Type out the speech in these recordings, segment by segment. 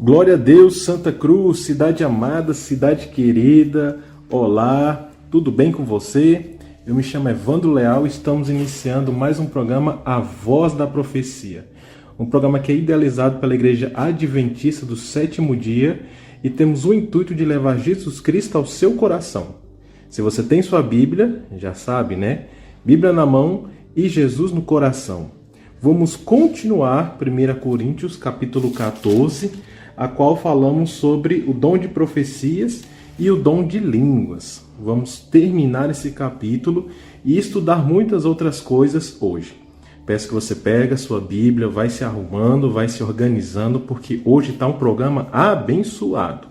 Glória a Deus, Santa Cruz, cidade amada, cidade querida. Olá, tudo bem com você? Eu me chamo Evandro Leal e estamos iniciando mais um programa A Voz da Profecia. Um programa que é idealizado pela Igreja Adventista do Sétimo Dia e temos o intuito de levar Jesus Cristo ao seu coração. Se você tem sua Bíblia, já sabe, né? Bíblia na mão e Jesus no coração. Vamos continuar 1 Coríntios capítulo 14, a qual falamos sobre o dom de profecias e o dom de línguas. Vamos terminar esse capítulo e estudar muitas outras coisas hoje. Peço que você pegue a sua Bíblia, vai se arrumando, vai se organizando, porque hoje está um programa abençoado.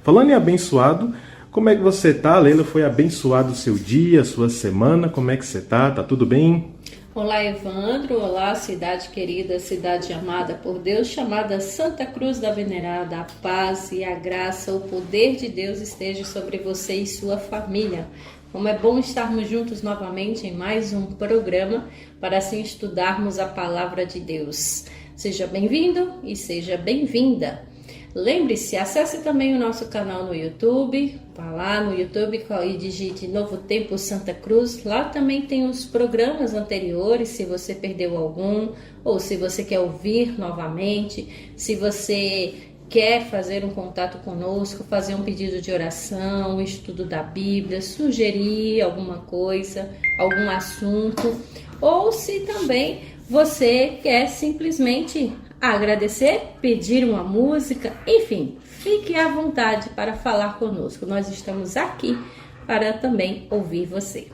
Falando em abençoado, como é que você está, Leila? Foi abençoado o seu dia, a sua semana? Como é que você está? Tá tudo bem? Olá, Evandro. Olá, cidade querida, cidade amada por Deus, chamada Santa Cruz da Venerada. A paz e a graça, o poder de Deus esteja sobre você e sua família. Como é bom estarmos juntos novamente em mais um programa para assim estudarmos a palavra de Deus. Seja bem-vindo e seja bem-vinda. Lembre-se, acesse também o nosso canal no YouTube, vá lá no YouTube e digite Novo Tempo Santa Cruz. Lá também tem os programas anteriores, se você perdeu algum, ou se você quer ouvir novamente, se você quer fazer um contato conosco, fazer um pedido de oração, um estudo da Bíblia, sugerir alguma coisa, algum assunto, ou se também você quer simplesmente agradecer, pedir uma música, enfim, fique à vontade para falar conosco. Nós estamos aqui para também ouvir você.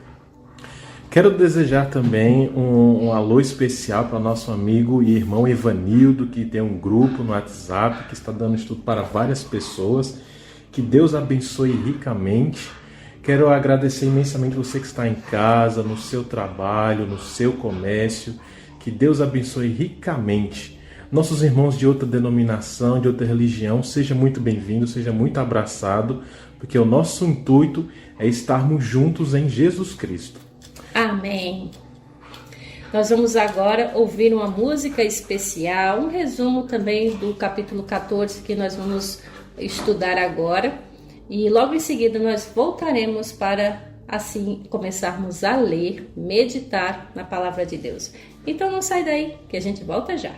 Quero desejar também um alô especial para o nosso amigo e irmão Evanildo, que tem um grupo no WhatsApp, que está dando estudo para várias pessoas. Que Deus abençoe ricamente. Quero agradecer imensamente você que está em casa, no seu trabalho, no seu comércio. Que Deus abençoe ricamente. Nossos irmãos de outra denominação, de outra religião, seja muito bem-vindo, seja muito abraçado, porque o nosso intuito é estarmos juntos em Jesus Cristo. Amém. Nós vamos agora ouvir uma música especial, um resumo também do capítulo 14 que nós vamos estudar agora. E logo em seguida nós voltaremos para assim começarmos a ler, meditar na palavra de Deus. Então não sai daí, que a gente volta já.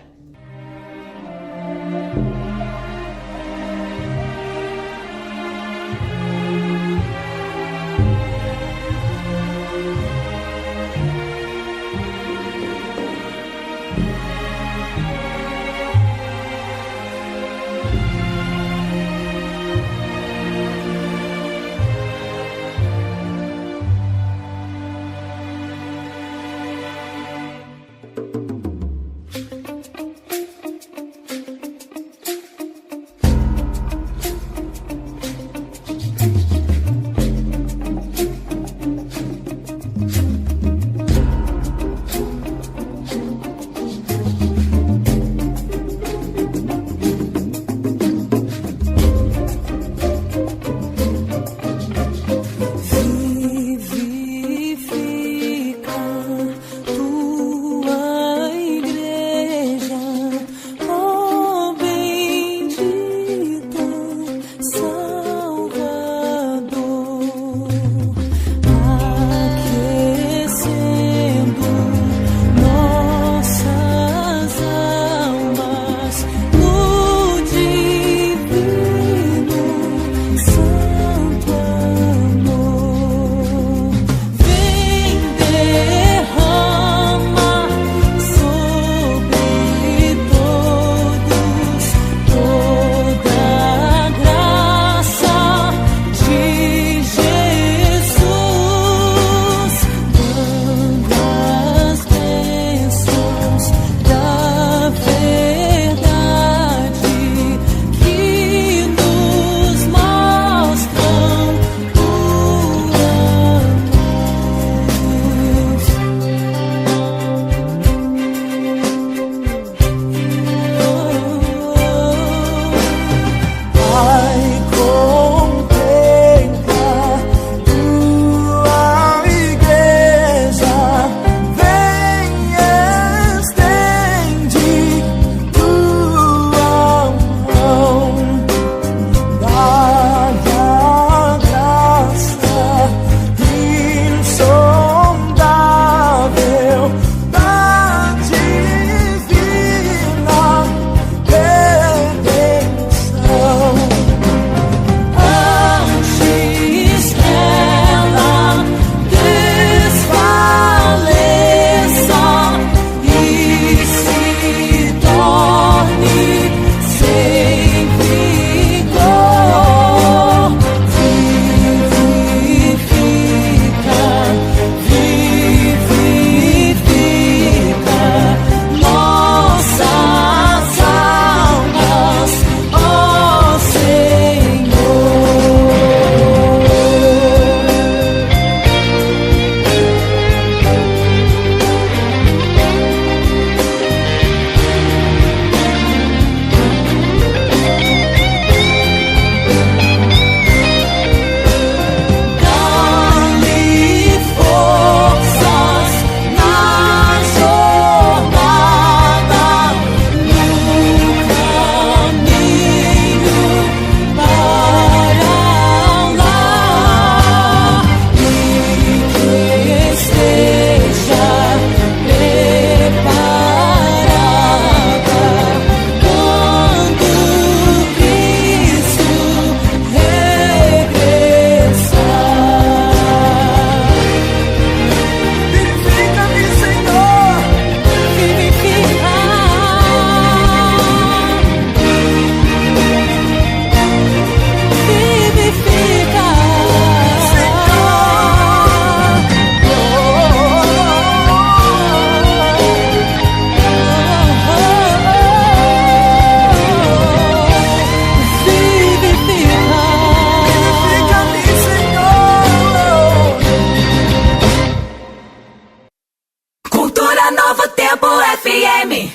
FM.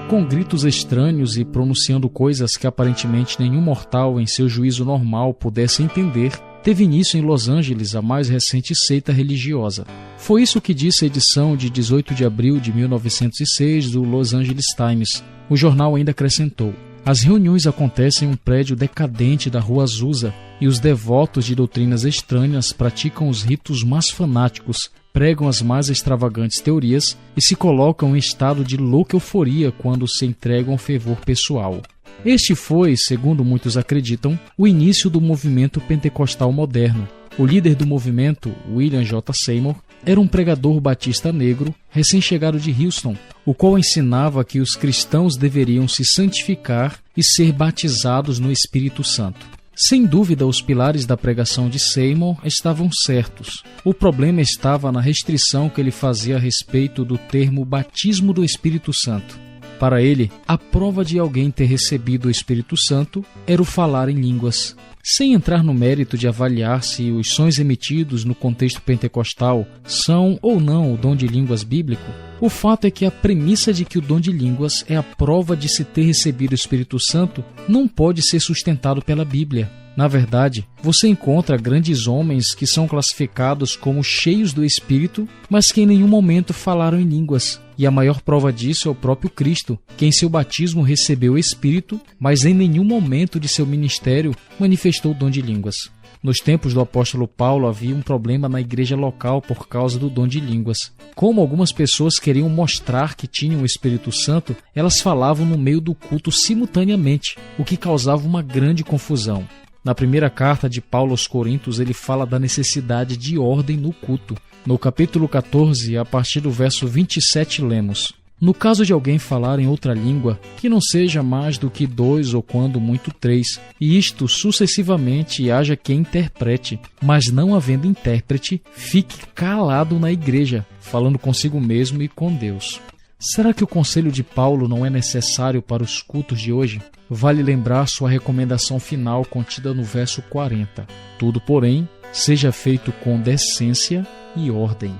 Com gritos estranhos e pronunciando coisas que aparentemente nenhum mortal em seu juízo normal pudesse entender, teve início em Los Angeles a mais recente seita religiosa. Foi isso que disse a edição de 18 de abril de 1906 do Los Angeles Times. O jornal ainda acrescentou: as reuniões acontecem em um prédio decadente da Rua Azusa e os devotos de doutrinas estranhas praticam os ritos mais fanáticos, pregam as mais extravagantes teorias e se colocam em estado de louca euforia quando se entregam ao fervor pessoal. Este foi, segundo muitos acreditam, o início do movimento pentecostal moderno. O líder do movimento, William J. Seymour, era um pregador batista negro, recém-chegado de Houston, o qual ensinava que os cristãos deveriam se santificar e ser batizados no Espírito Santo. Sem dúvida, os pilares da pregação de Seymour estavam certos. O problema estava na restrição que ele fazia a respeito do termo batismo do Espírito Santo. Para ele, a prova de alguém ter recebido o Espírito Santo era o falar em línguas. Sem entrar no mérito de avaliar se os sons emitidos no contexto pentecostal são ou não o dom de línguas bíblico, o fato é que a premissa de que o dom de línguas é a prova de se ter recebido o Espírito Santo não pode ser sustentado pela Bíblia. Na verdade, você encontra grandes homens que são classificados como cheios do Espírito, mas que em nenhum momento falaram em línguas. E a maior prova disso é o próprio Cristo, que em seu batismo recebeu o Espírito, mas em nenhum momento de seu ministério manifestou o dom de línguas. Nos tempos do apóstolo Paulo havia um problema na igreja local por causa do dom de línguas. Como algumas pessoas queriam mostrar que tinham o Espírito Santo, elas falavam no meio do culto simultaneamente, o que causava uma grande confusão. Na primeira carta de Paulo aos Coríntios, ele fala da necessidade de ordem no culto. No capítulo 14, a partir do verso 27, lemos: no caso de alguém falar em outra língua, que não seja mais do que 2 ou quando muito 3, e isto sucessivamente, e haja quem interprete, mas não havendo intérprete, fique calado na igreja, falando consigo mesmo e com Deus. Será que o conselho de Paulo não é necessário para os cultos de hoje? Vale lembrar sua recomendação final contida no verso 40. Tudo, porém, seja feito com decência e ordem.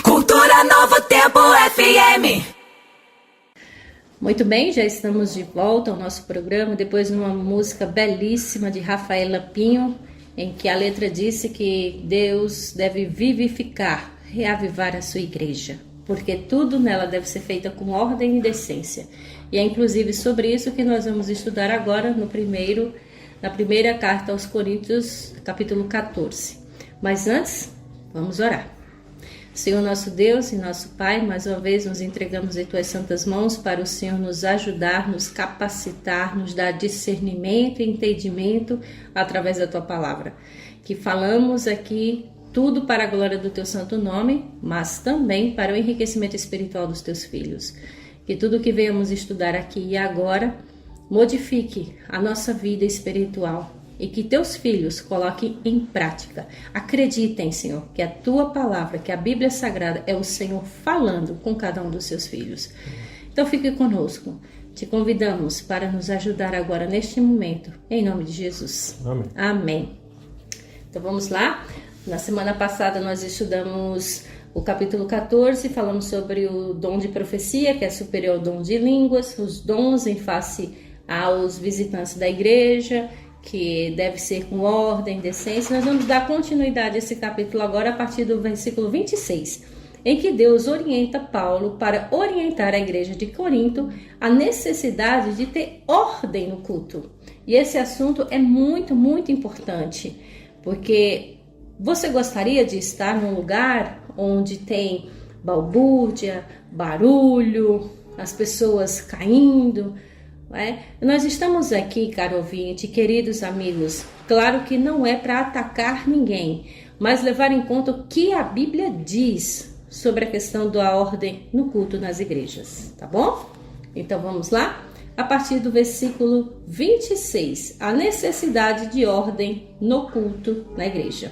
Cultura Novo Tempo FM. Muito bem, já estamos de volta ao nosso programa, depois de uma música belíssima de Rafaela Pinho, em que a letra disse que Deus deve vivificar, reavivar a sua igreja, porque tudo nela deve ser feito com ordem e decência. E é inclusive sobre isso que nós vamos estudar agora na primeira carta aos Coríntios, capítulo 14. Mas antes, vamos orar. Senhor nosso Deus e nosso Pai, mais uma vez nos entregamos em Tuas santas mãos para o Senhor nos ajudar, nos capacitar, nos dar discernimento e entendimento através da Tua palavra. Que falamos aqui tudo para a glória do Teu santo nome, mas também para o enriquecimento espiritual dos Teus filhos. Que tudo que venhamos estudar aqui e agora modifique a nossa vida espiritual e que Teus filhos coloquem em prática. Acreditem, Senhor, que a Tua palavra, que a Bíblia Sagrada é o Senhor falando com cada um dos Seus filhos. Então fique conosco. Te convidamos para nos ajudar agora neste momento, em nome de Jesus. Amém. Amém. Então vamos lá. Na semana passada nós estudamos o capítulo 14, falamos sobre o dom de profecia, que é superior ao dom de línguas, os dons em face aos visitantes da igreja, que deve ser com ordem, decência. Nós vamos dar continuidade a esse capítulo agora a partir do versículo 26, em que Deus orienta Paulo para orientar a igreja de Corinto a necessidade de ter ordem no culto. E esse assunto é muito, muito importante, porque você gostaria de estar num lugar onde tem balbúrdia, barulho, as pessoas caindo? Nós estamos aqui, caro ouvinte, queridos amigos, claro que não é para atacar ninguém, mas levar em conta o que a Bíblia diz sobre a questão da ordem no culto nas igrejas, tá bom? Então vamos lá? A partir do versículo 26, a necessidade de ordem no culto na igreja.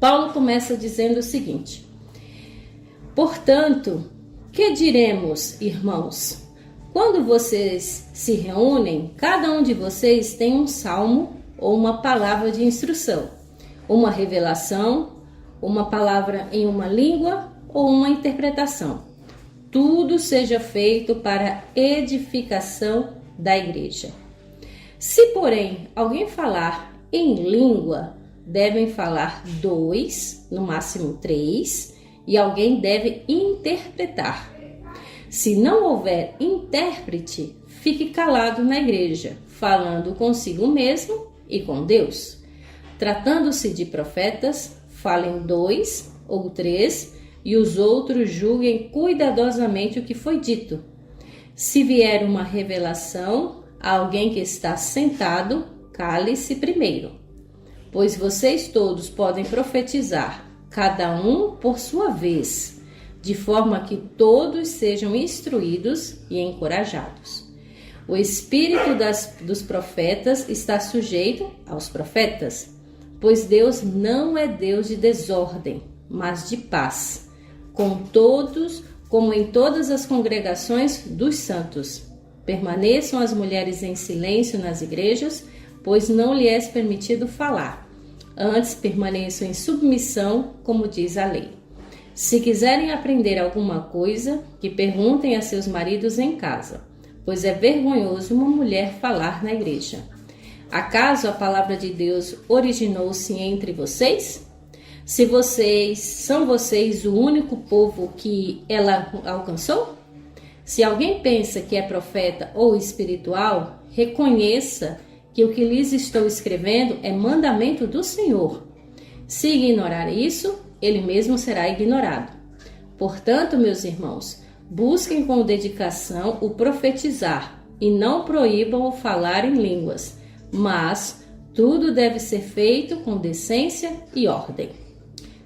Paulo começa dizendo o seguinte: portanto, que diremos, irmãos? Quando vocês se reúnem, cada um de vocês tem um salmo ou uma palavra de instrução. uma revelação, uma palavra em uma língua ou uma interpretação. Tudo seja feito para edificação da igreja. Se, porém, alguém falar em língua, devem falar 2, no máximo 3, e alguém deve interpretar. Se não houver intérprete, fique calado na igreja, falando consigo mesmo e com Deus. Tratando-se de profetas, falem 2 ou 3, e os outros julguem cuidadosamente o que foi dito. Se vier uma revelação a alguém que está sentado, cale-se primeiro. Pois vocês todos podem profetizar, cada um por sua vez, de forma que todos sejam instruídos e encorajados. O espírito dos profetas está sujeito aos profetas, pois Deus não é Deus de desordem, mas de paz, com todos, como em todas as congregações dos santos. Permaneçam as mulheres em silêncio nas igrejas, pois não lhe é permitido falar. Antes permaneçam em submissão, como diz a lei. Se quiserem aprender alguma coisa, que perguntem a seus maridos em casa, pois é vergonhoso uma mulher falar na igreja. Acaso a palavra de Deus originou-se entre vocês? Se são vocês o único povo que ela alcançou? Se alguém pensa que é profeta ou espiritual, reconheça que o que lhes estou escrevendo é mandamento do Senhor. Se ignorar isso, ele mesmo será ignorado. Portanto, meus irmãos, busquem com dedicação o profetizar e não proíbam o falar em línguas, mas tudo deve ser feito com decência e ordem.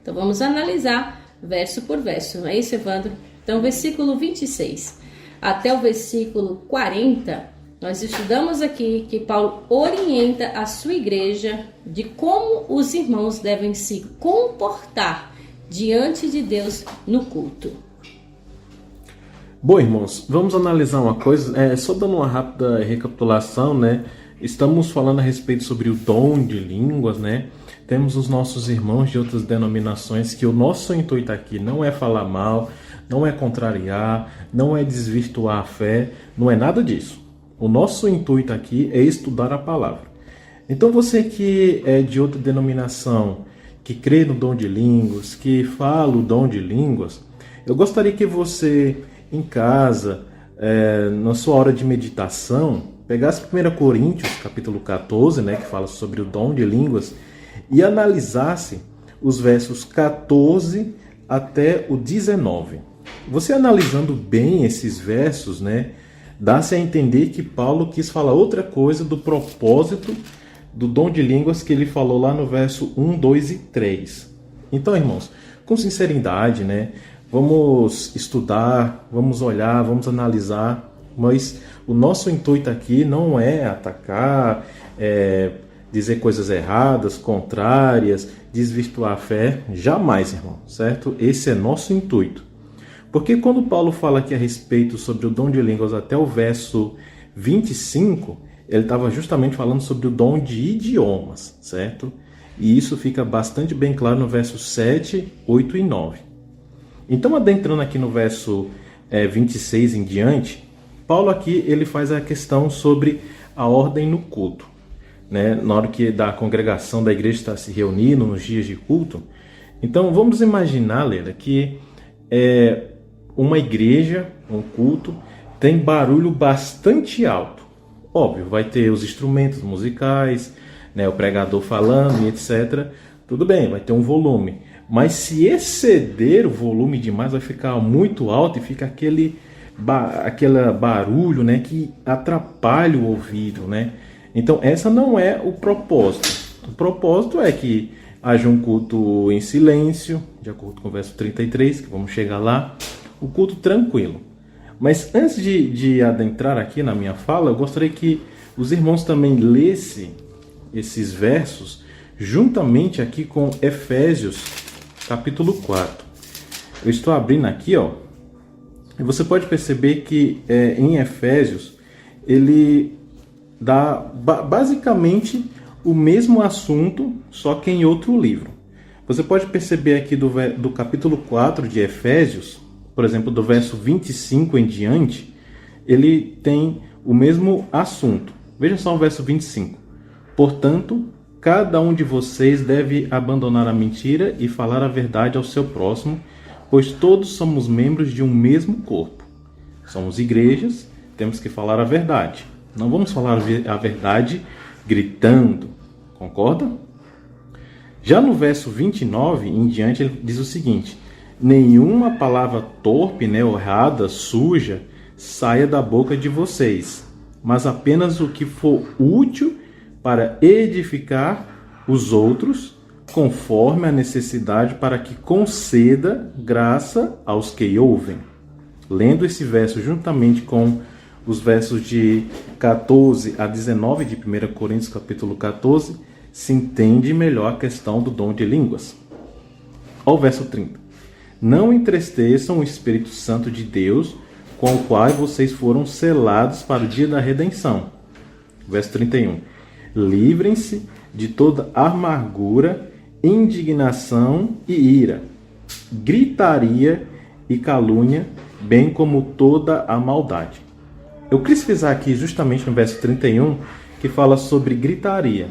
Então vamos analisar verso por verso, não é isso, Evandro? Então, versículo 26 até o versículo 40, nós estudamos aqui que Paulo orienta a sua igreja de como os irmãos devem se comportar diante de Deus no culto. Bom, irmãos, vamos analisar uma coisa, só dando uma rápida recapitulação, né? Estamos falando a respeito sobre o dom de línguas, né? Temos os nossos irmãos de outras denominações que o nosso intuito aqui não é falar mal, não é contrariar, não é desvirtuar a fé, não é nada disso. O nosso intuito aqui é estudar a palavra. Então você que é de outra denominação, que crê no dom de línguas, que fala o dom de línguas, eu gostaria que você em casa, na sua hora de meditação, pegasse 1 Coríntios, capítulo 14, né, que fala sobre o dom de línguas, e analisasse os versos 14 até o 19. Você analisando bem esses versos, né, dá-se a entender que Paulo quis falar outra coisa do propósito do dom de línguas que ele falou lá no verso 1, 2 e 3. Então, irmãos, com sinceridade, né, vamos estudar, vamos olhar, vamos analisar, mas o nosso intuito aqui não é atacar, dizer coisas erradas, contrárias, desvirtuar a fé, jamais, irmão, certo? Esse é nosso intuito. Porque quando Paulo fala aqui a respeito sobre o dom de línguas até o verso 25, ele estava justamente falando sobre o dom de idiomas, certo? E isso fica bastante bem claro no verso 7, 8 e 9. Então, adentrando aqui no verso 26 em diante, Paulo aqui ele faz a questão sobre a ordem no culto. Né? Na hora que da congregação da igreja está se reunindo nos dias de culto. Então, vamos imaginar, Leila, que uma igreja, um culto, tem barulho bastante alto. Óbvio, vai ter os instrumentos musicais, né, o pregador falando e etc. Tudo bem, vai ter um volume. Mas se exceder o volume demais, vai ficar muito alto e fica aquele barulho, né, que atrapalha o ouvido, né? Então, essa não é o propósito. O propósito é que haja um culto em silêncio, de acordo com o verso 33, que vamos chegar lá, o culto tranquilo. Mas antes de adentrar aqui na minha fala, eu gostaria que os irmãos também lessem esses versos juntamente aqui com Efésios, capítulo 4. Eu estou abrindo aqui, ó, e você pode perceber que em Efésios ele dá basicamente o mesmo assunto, só que em outro livro. Você pode perceber aqui do capítulo 4 de Efésios, por exemplo, do verso 25 em diante, ele tem o mesmo assunto. Veja só o verso 25. Portanto, cada um de vocês deve abandonar a mentira e falar a verdade ao seu próximo, pois todos somos membros de um mesmo corpo. Somos igrejas, temos que falar a verdade. Não vamos falar a verdade gritando, concorda? Já no verso 29 em diante, ele diz o seguinte: nenhuma palavra torpe, ou errada, suja, saia da boca de vocês, mas apenas o que for útil para edificar os outros, conforme a necessidade, para que conceda graça aos que ouvem. Lendo esse verso juntamente com os versos de 14 a 19 de 1 Coríntios capítulo 14, se entende melhor a questão do dom de línguas. Olha o verso 30. Não entristeçam o Espírito Santo de Deus, com o qual vocês foram selados para o dia da redenção. Verso 31. Livrem-se de toda amargura, indignação e ira, gritaria e calúnia, bem como toda a maldade. Eu quis frisar aqui justamente no verso 31, que fala sobre gritaria.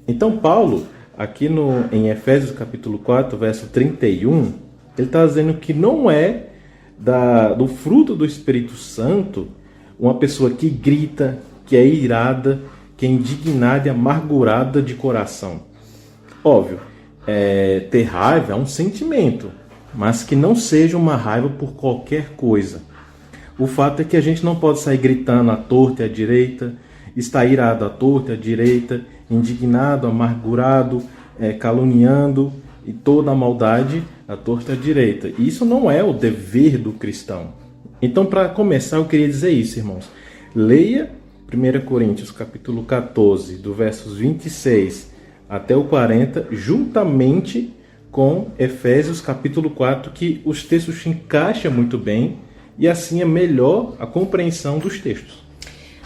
Então Paulo, aqui em Efésios capítulo 4, verso 31, ele está dizendo que não é do fruto do Espírito Santo uma pessoa que grita, que é irada, que é indignada e amargurada de coração. Óbvio, ter raiva é um sentimento, mas que não seja uma raiva por qualquer coisa. O fato é que a gente não pode sair gritando à torta e à direita, estar irado à torta e à direita, indignado, amargurado, caluniando e toda a maldade à torta e à direita. Isso não é o dever do cristão. Então, para começar, eu queria dizer isso, irmãos. Leia 1 Coríntios capítulo 14, do versos 26 até o 40, juntamente com Efésios capítulo 4, que os textos se encaixam muito bem e assim é melhor a compreensão dos textos.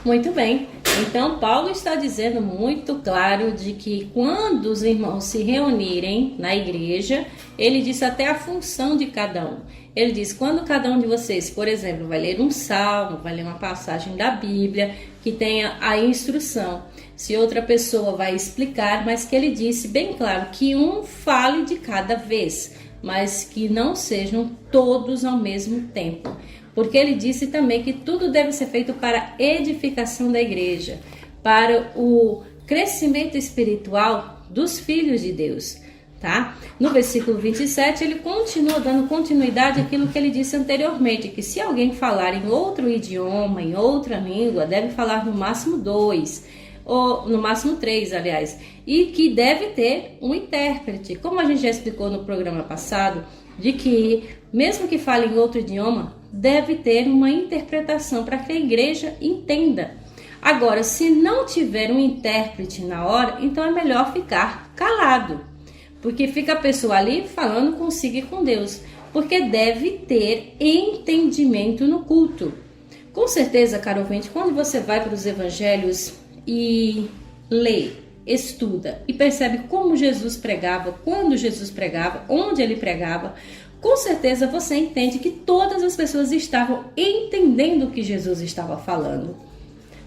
Muito bem. Então, Paulo está dizendo muito claro de que quando os irmãos se reunirem na igreja, ele diz até a função de cada um. Ele diz, quando cada um de vocês, por exemplo, vai ler um salmo, vai ler uma passagem da Bíblia, que tenha a instrução. Se outra pessoa vai explicar, mas que ele disse bem claro que um fale de cada vez, mas que não sejam todos ao mesmo tempo. Porque ele disse também que tudo deve ser feito para a edificação da igreja, para o crescimento espiritual dos filhos de Deus, tá? No versículo 27, ele continua dando continuidade àquilo que ele disse anteriormente, que se alguém falar em outro idioma, em outra língua, deve falar no máximo 2, ou no máximo 3, aliás, e que deve ter um intérprete. Como a gente já explicou no programa passado, de que mesmo que fale em outro idioma, deve ter uma interpretação para que a igreja entenda. Agora, se não tiver um intérprete na hora, então é melhor ficar calado, porque fica a pessoa ali falando consigo e com Deus, porque deve ter entendimento no culto. Com certeza, caro ouvinte, quando você vai para os evangelhos e lê, estuda e percebe como Jesus pregava, quando Jesus pregava, onde ele pregava, com certeza você entende que todas as pessoas estavam entendendo o que Jesus estava falando.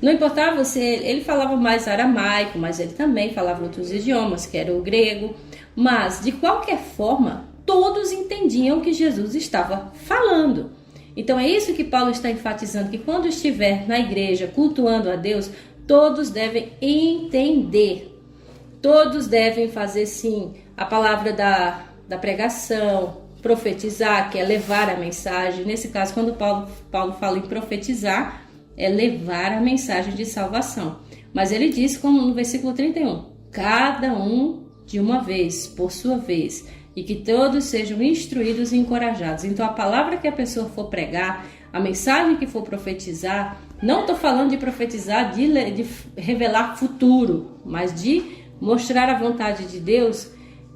Não importava se ele falava mais aramaico, mas ele também falava outros idiomas, que era o grego. Mas, de qualquer forma, todos entendiam o que Jesus estava falando. Então é isso que Paulo está enfatizando, que quando estiver na igreja cultuando a Deus, todos devem entender. Todos devem fazer, sim, a palavra da pregação, profetizar, que é levar a mensagem. Nesse caso, quando Paulo fala em profetizar, é levar a mensagem de salvação. Mas ele diz, como no versículo 31, cada um de uma vez, por sua vez, e que todos sejam instruídos e encorajados. Então, a palavra que a pessoa for pregar, a mensagem que for profetizar, não estou falando de profetizar, de revelar futuro, mas de mostrar a vontade de Deus,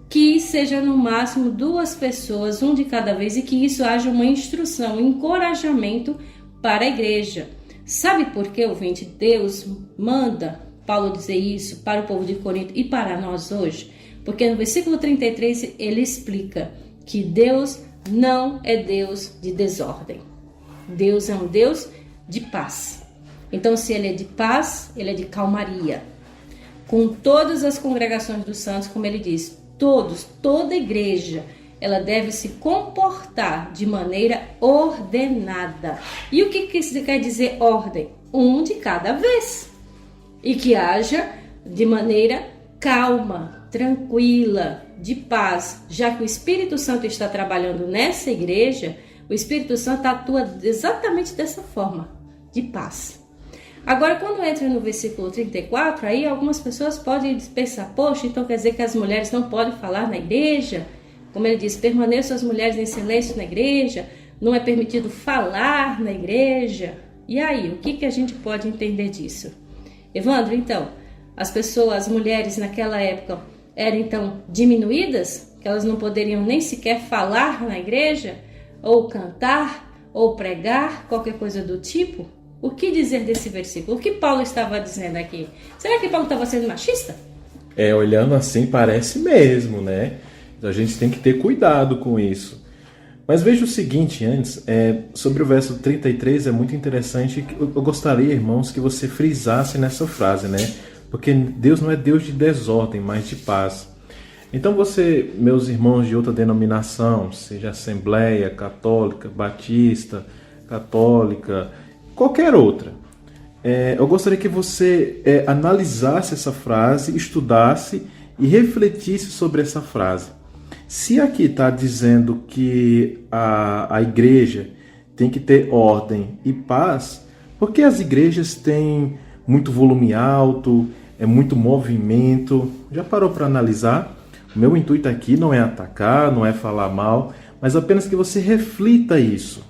que seja no máximo 2 pessoas, um de cada vez, e que isso haja uma instrução, um encorajamento para a igreja. Sabe por que, ouvinte, Deus manda Paulo dizer isso para o povo de Corinto e para nós hoje? Porque no versículo 33 ele explica que Deus não é Deus de desordem. Deus é um Deus de paz. Então, se ele é de paz, ele é de calmaria. Com todas as congregações dos santos, como ele diz, toda igreja, ela deve se comportar de maneira ordenada. E o que isso quer dizer ordem? Um de cada vez. E que haja de maneira calma, tranquila, de paz. Já que o Espírito Santo está trabalhando nessa igreja, o Espírito Santo atua exatamente dessa forma, de paz. Agora, quando entra no versículo 34, aí algumas pessoas podem pensar, poxa, então quer dizer que as mulheres não podem falar na igreja? Como ele diz, permaneçam as mulheres em silêncio na igreja, não é permitido falar na igreja. E aí, o que a gente pode entender disso? Evandro, então, as mulheres naquela época eram então diminuídas? Que elas não poderiam nem sequer falar na igreja? Ou cantar? Ou pregar? Qualquer coisa do tipo? O que dizer desse versículo? O que Paulo estava dizendo aqui? Será que Paulo estava sendo machista? Olhando assim parece mesmo, né? A gente tem que ter cuidado com isso. Mas veja o seguinte antes, sobre o verso 33 é muito interessante. Eu gostaria, irmãos, que você frisasse nessa frase, né? Porque Deus não é Deus de desordem, mas de paz. Então você, meus irmãos de outra denominação, seja Assembleia, Católica, Batista, Católica, qualquer outra, eu gostaria que você analisasse essa frase, estudasse e refletisse sobre essa frase. Se aqui está dizendo que a igreja tem que ter ordem e paz, por que as igrejas têm muito volume alto, muito movimento? Já parou para analisar? O meu intuito aqui não é atacar, não é falar mal, mas apenas que você reflita isso.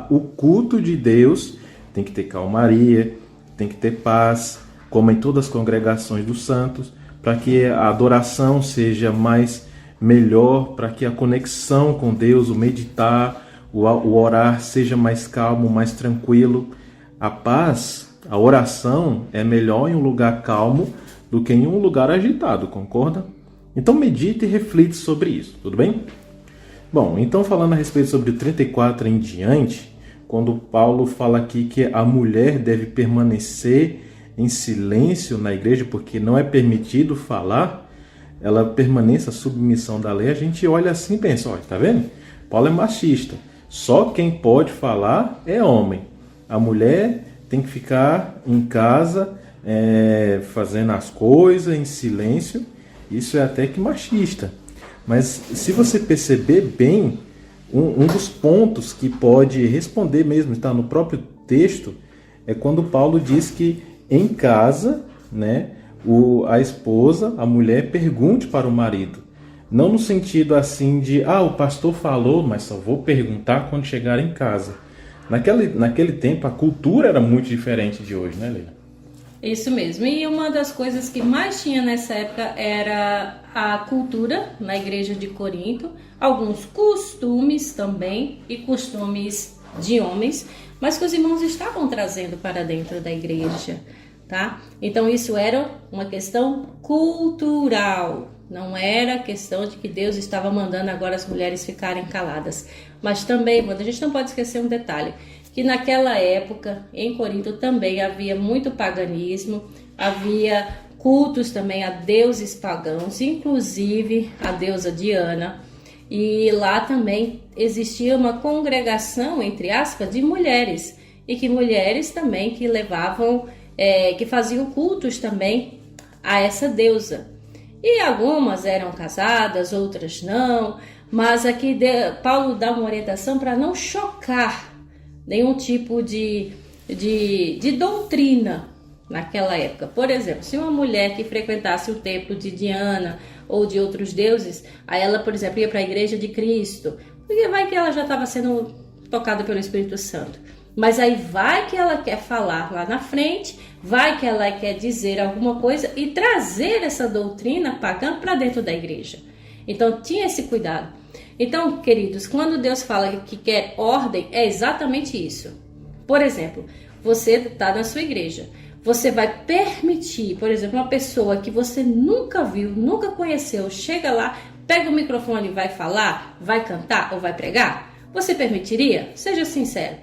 O culto de Deus tem que ter calmaria, tem que ter paz, como em todas as congregações dos santos, para que a adoração seja melhor, para que a conexão com Deus, o meditar, o orar seja mais calmo, mais tranquilo. A paz, a oração é melhor em um lugar calmo do que em um lugar agitado, concorda? Então medite e reflita sobre isso, tudo bem? Bom, então falando a respeito sobre o 34 em diante, quando Paulo fala aqui que a mulher deve permanecer em silêncio na igreja, porque não é permitido falar, ela permanece a submissão da lei, a gente olha assim e pensa, olha, tá vendo? Paulo é machista, só quem pode falar é homem. A mulher tem que ficar em casa fazendo as coisas em silêncio, isso é até que machista. Mas se você perceber bem, um dos pontos que pode responder mesmo, está no próprio texto, é quando Paulo diz que em casa, né, a esposa, a mulher, pergunte para o marido. Não no sentido assim de, o pastor falou, mas só vou perguntar quando chegar em casa. Naquele tempo, a cultura era muito diferente de hoje, né, Leila? Isso mesmo. E uma das coisas que mais tinha nessa época era a cultura na igreja de Corinto, alguns costumes também, e costumes de homens, mas que os irmãos estavam trazendo para dentro da igreja, tá? Então isso era uma questão cultural, não era questão de que Deus estava mandando agora as mulheres ficarem caladas. Mas também, a gente não pode esquecer um detalhe, que naquela época, em Corinto, também havia muito paganismo, havia cultos também a deuses pagãos, inclusive a deusa Diana, e lá também existia uma congregação, entre aspas, de mulheres, e que mulheres também que levavam, que faziam cultos também a essa deusa. E algumas eram casadas, outras não, mas aqui Paulo dá uma orientação para não chocar nenhum tipo de doutrina naquela época. Por exemplo, se uma mulher que frequentasse o templo de Diana ou de outros deuses, aí ela, por exemplo, ia para a igreja de Cristo, porque vai que ela já estava sendo tocada pelo Espírito Santo. Mas aí vai que ela quer falar lá na frente, vai que ela quer dizer alguma coisa e trazer essa doutrina pagã para dentro da igreja. Então tinha esse cuidado. Então, queridos, quando Deus fala que quer ordem, é exatamente isso. Por exemplo, você está na sua igreja, você vai permitir, por exemplo, uma pessoa que você nunca viu, nunca conheceu, chega lá, pega o microfone e vai falar, vai cantar ou vai pregar? Você permitiria? Seja sincero.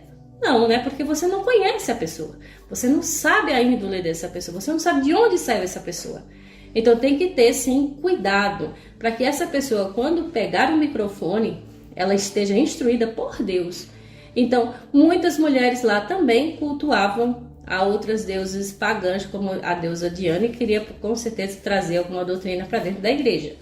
Não, né? Porque você não conhece a pessoa. Você não sabe a índole dessa pessoa. Você não sabe de onde saiu essa pessoa. Então tem que ter, sim, cuidado para que essa pessoa, quando pegar o microfone, ela esteja instruída por Deus. Então, muitas mulheres lá também cultuavam a outras deuses pagãs, como a deusa Diana, e queria com certeza trazer alguma doutrina para dentro da igreja.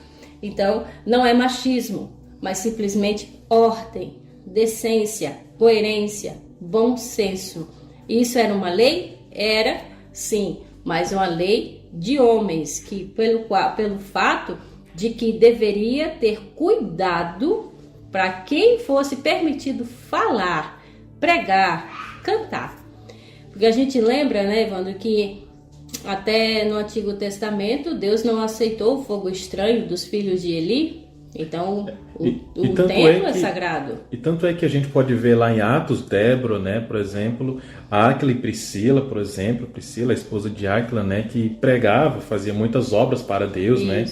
Então, não é machismo, mas simplesmente ordem, decência, coerência, bom senso. Isso era uma lei? Era, sim, mas uma lei de homens, que pelo fato de que deveria ter cuidado para quem fosse permitido falar, pregar, cantar. Porque a gente lembra, né, Evandro, que até no Antigo Testamento Deus não aceitou o fogo estranho dos filhos de Eli. Então o templo é sagrado. E tanto é que a gente pode ver lá em Atos, Débora, né, por exemplo, Áquila e Priscila, por exemplo, Priscila, a esposa de Áquila, né, que pregava, fazia muitas obras para Deus, né?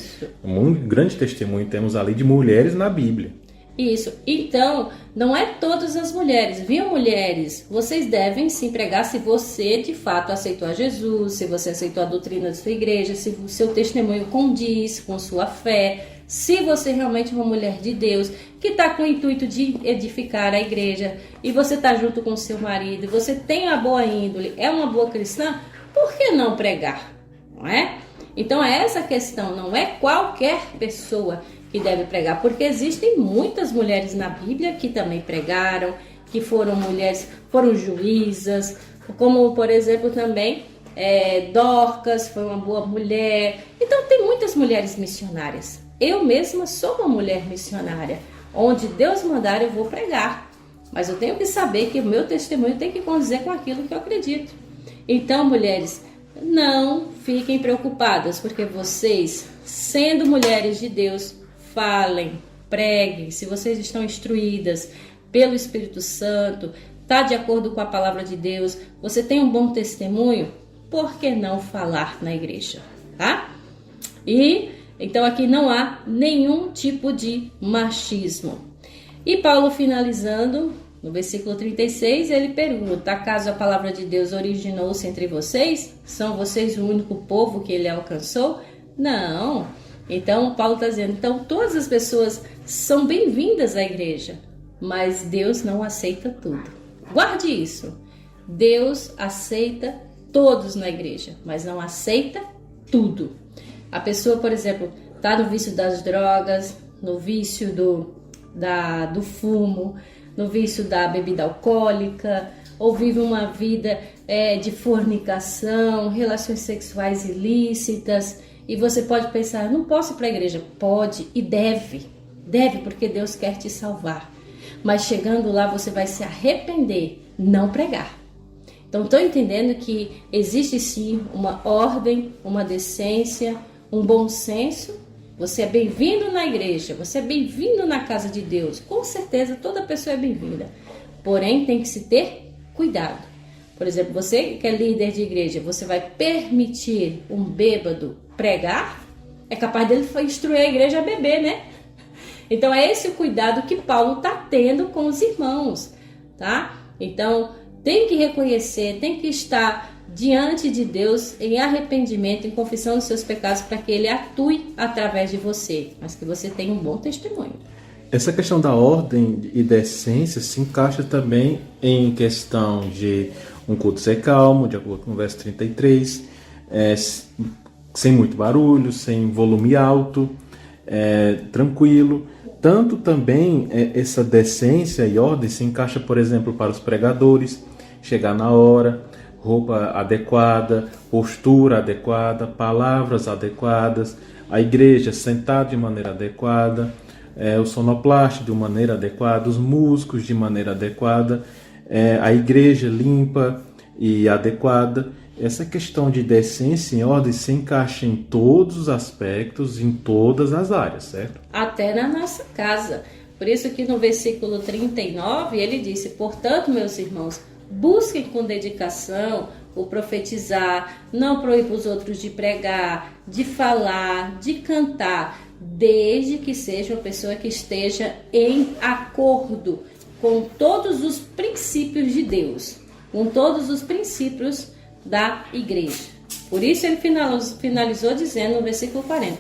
Um grande testemunho temos ali de mulheres na Bíblia. Isso. Então, não é todas as mulheres, viu, mulheres? Vocês devem sim pregar se você de fato aceitou a Jesus, se você aceitou a doutrina da sua igreja, se o seu testemunho condiz com sua fé, se você realmente é uma mulher de Deus, que está com o intuito de edificar a igreja, e você está junto com o seu marido, e você tem a boa índole, é uma boa cristã, por que não pregar? Não é? Então, é essa questão, não é qualquer pessoa que deve pregar, porque existem muitas mulheres na Bíblia que também pregaram, que foram mulheres, foram juízas, como por exemplo também Dorcas foi uma boa mulher. Então tem muitas mulheres missionárias. Eu mesma sou uma mulher missionária. Onde Deus mandar eu vou pregar, mas eu tenho que saber que o meu testemunho tem que condizer com aquilo que eu acredito. Então, mulheres, não fiquem preocupadas, porque vocês, sendo mulheres de Deus, falem, preguem. Se vocês estão instruídas pelo Espírito Santo, está de acordo com a palavra de Deus, você tem um bom testemunho, por que não falar na igreja? Tá? E então aqui não há nenhum tipo de machismo. E Paulo, finalizando, no versículo 36, ele pergunta: acaso a palavra de Deus originou-se entre vocês? São vocês o único povo que ele alcançou? Não. Então, Paulo está dizendo, então todas as pessoas são bem-vindas à igreja, mas Deus não aceita tudo. Guarde isso. Deus aceita todos na igreja, mas não aceita tudo. A pessoa, por exemplo, está no vício das drogas, no vício do fumo, no vício da bebida alcoólica, ou vive uma vida de fornicação, relações sexuais ilícitas. E você pode pensar, eu não posso ir para a igreja. Pode e deve, porque Deus quer te salvar. Mas chegando lá você vai se arrepender, não pregar. Então estou entendendo que existe sim uma ordem, uma decência, um bom senso. Você é bem-vindo na igreja, você é bem-vindo na casa de Deus. Com certeza toda pessoa é bem-vinda. Porém tem que se ter cuidado. Por exemplo, você que é líder de igreja, você vai permitir um bêbado pregar? É capaz dele instruir a igreja a beber, né? Então é esse o cuidado que Paulo está tendo com os irmãos, tá? Então tem que reconhecer, tem que estar diante de Deus em arrependimento, em confissão dos seus pecados, para que ele atue através de você, mas que você tenha um bom testemunho. Essa questão da ordem e da essência se encaixa também em questão de um culto ser calmo, de acordo com o verso 33, sem muito barulho, sem volume alto, tranquilo. Tanto também essa decência e ordem se encaixa, por exemplo, para os pregadores, chegar na hora, roupa adequada, postura adequada, palavras adequadas, a igreja sentada de maneira adequada, o sonoplasta de maneira adequada, os músicos de maneira adequada, a igreja limpa e adequada. Essa questão de decência e ordem se encaixa em todos os aspectos, em todas as áreas, certo? Até na nossa casa. Por isso que no versículo 39 ele disse: portanto, meus irmãos, busquem com dedicação o profetizar, não proíbe os outros de pregar, de falar, de cantar, desde que seja uma pessoa que esteja em acordo com todos os princípios de Deus, com todos os princípios da igreja. Por isso ele finalizou dizendo no versículo 40,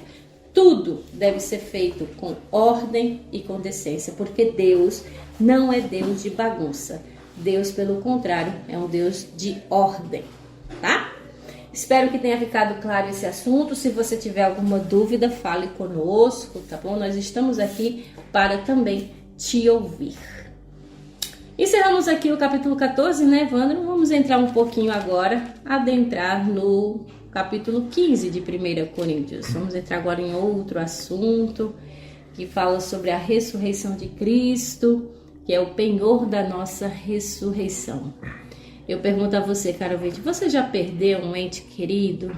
tudo deve ser feito com ordem e com decência, porque Deus não é Deus de bagunça. Deus, pelo contrário, é um Deus de ordem, tá? Espero que tenha ficado claro esse assunto. Se você tiver alguma dúvida, fale conosco, tá bom? Nós estamos aqui para também te ouvir. Encerramos aqui o capítulo 14, né, Evandro? Vamos entrar um pouquinho agora, adentrar no capítulo 15 de 1 Coríntios. Vamos entrar agora em outro assunto que fala sobre a ressurreição de Cristo, que é o penhor da nossa ressurreição. Eu pergunto a você, caro ouvinte, você já perdeu um ente querido?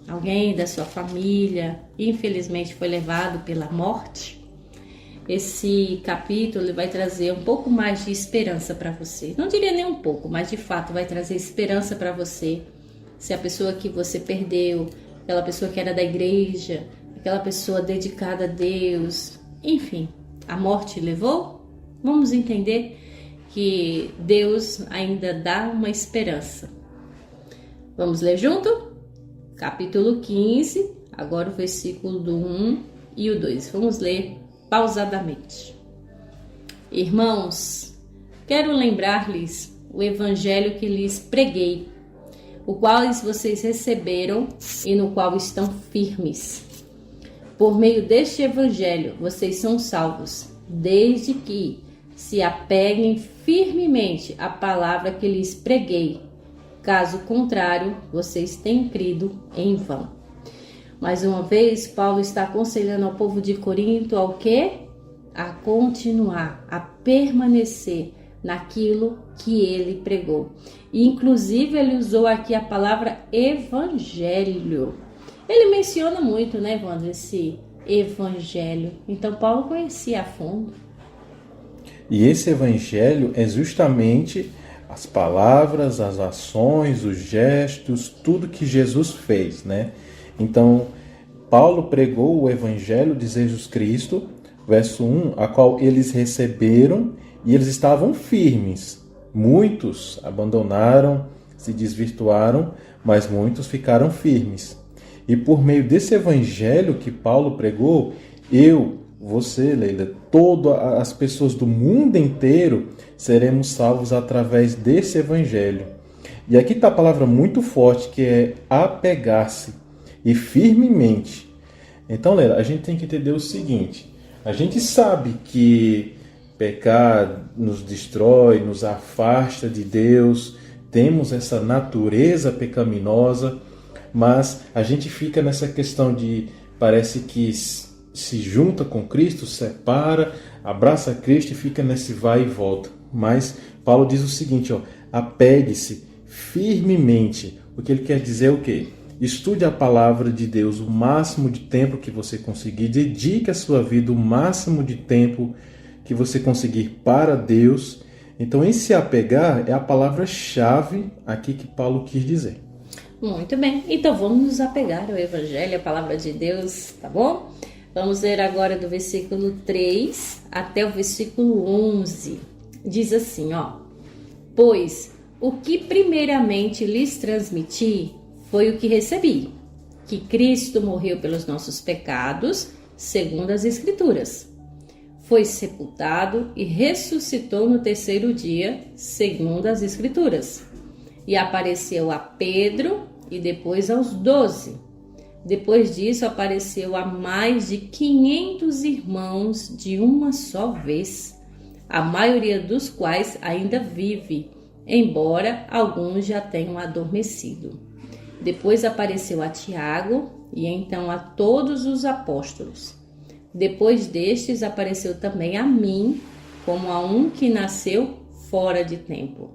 Alguém da sua família, infelizmente, foi levado pela morte? Esse capítulo vai trazer um pouco mais de esperança para você. Não diria nem um pouco, mas de fato vai trazer esperança para você. Se a pessoa que você perdeu, aquela pessoa que era da igreja, aquela pessoa dedicada a Deus, enfim, a morte levou? Vamos entender que Deus ainda dá uma esperança. Vamos ler junto? Capítulo 15, agora o versículo do 1 e o 2. Vamos ler pausadamente. Irmãos, quero lembrar-lhes o evangelho que lhes preguei, o qual vocês receberam e no qual estão firmes. Por meio deste evangelho, vocês são salvos, desde que se apeguem firmemente à palavra que lhes preguei. Caso contrário, vocês têm crido em vão. Mais uma vez, Paulo está aconselhando ao povo de Corinto ao quê? A continuar, a permanecer naquilo que ele pregou. E, inclusive, ele usou aqui a palavra evangelho. Ele menciona muito, né, Evandro, esse evangelho. Então, Paulo conhecia a fundo. E esse evangelho é justamente as palavras, as ações, os gestos, tudo que Jesus fez, né? Então, Paulo pregou o evangelho de Jesus Cristo, verso 1, a qual eles receberam e eles estavam firmes. Muitos abandonaram, se desvirtuaram, mas muitos ficaram firmes. E por meio desse evangelho que Paulo pregou, você, Leila, todas as pessoas do mundo inteiro seremos salvos através desse evangelho. E aqui está a palavra muito forte, que é apegar-se e firmemente. Então, Leila, a gente tem que entender o seguinte: a gente sabe que pecar nos destrói, nos afasta de Deus, temos essa natureza pecaminosa, mas a gente fica nessa questão de, parece que se junta com Cristo, separa, abraça Cristo e fica nesse vai e volta. Mas Paulo diz o seguinte, apegue-se firmemente. O que ele quer dizer é o quê? Estude a palavra de Deus o máximo de tempo que você conseguir, dedique a sua vida o máximo de tempo que você conseguir para Deus. Então, em se apegar é a palavra-chave aqui que Paulo quis dizer. Muito bem, então vamos nos apegar ao Evangelho, a palavra de Deus, tá bom? Vamos ler agora do versículo 3 até o versículo 11. Diz assim, pois o que primeiramente lhes transmiti foi o que recebi, que Cristo morreu pelos nossos pecados, segundo as Escrituras. Foi sepultado e ressuscitou no terceiro dia, segundo as Escrituras. E apareceu a Pedro e depois aos 12. Depois disso, apareceu a mais de 500 irmãos de uma só vez, a maioria dos quais ainda vive, embora alguns já tenham adormecido. Depois apareceu a Tiago e então a todos os apóstolos. Depois destes, apareceu também a mim, como a um que nasceu fora de tempo.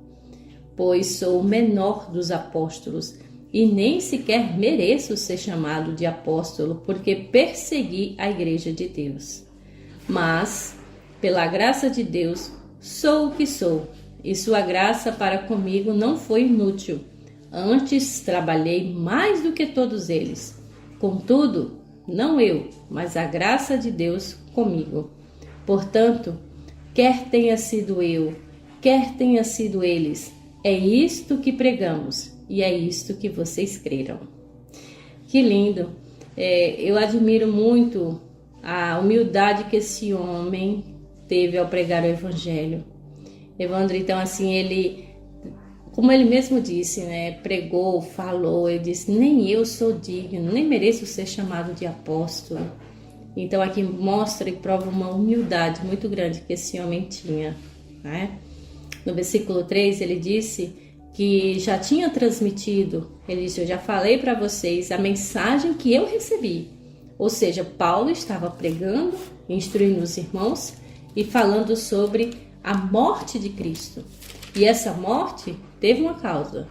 Pois sou o menor dos apóstolos, e nem sequer mereço ser chamado de apóstolo, porque persegui a igreja de Deus. Mas, pela graça de Deus, sou o que sou, e sua graça para comigo não foi inútil, Antes trabalhei mais do que todos eles. Contudo, não eu, mas a graça de Deus comigo. Portanto, quer tenha sido eu, quer tenha sido eles, é isto que pregamos e é isto que vocês creram. Que lindo! Eu admiro muito a humildade que esse homem teve ao pregar o Evangelho. Evandro, então, assim, ele, como ele mesmo disse, né, pregou, falou, ele disse, nem eu sou digno, nem mereço ser chamado de apóstolo. Então, aqui mostra e prova uma humildade muito grande que esse homem tinha, né? No versículo 3, ele disse que já tinha transmitido, ele disse, eu já falei para vocês a mensagem que eu recebi. Ou seja, Paulo estava pregando, instruindo os irmãos e falando sobre a morte de Cristo. E essa morte teve uma causa,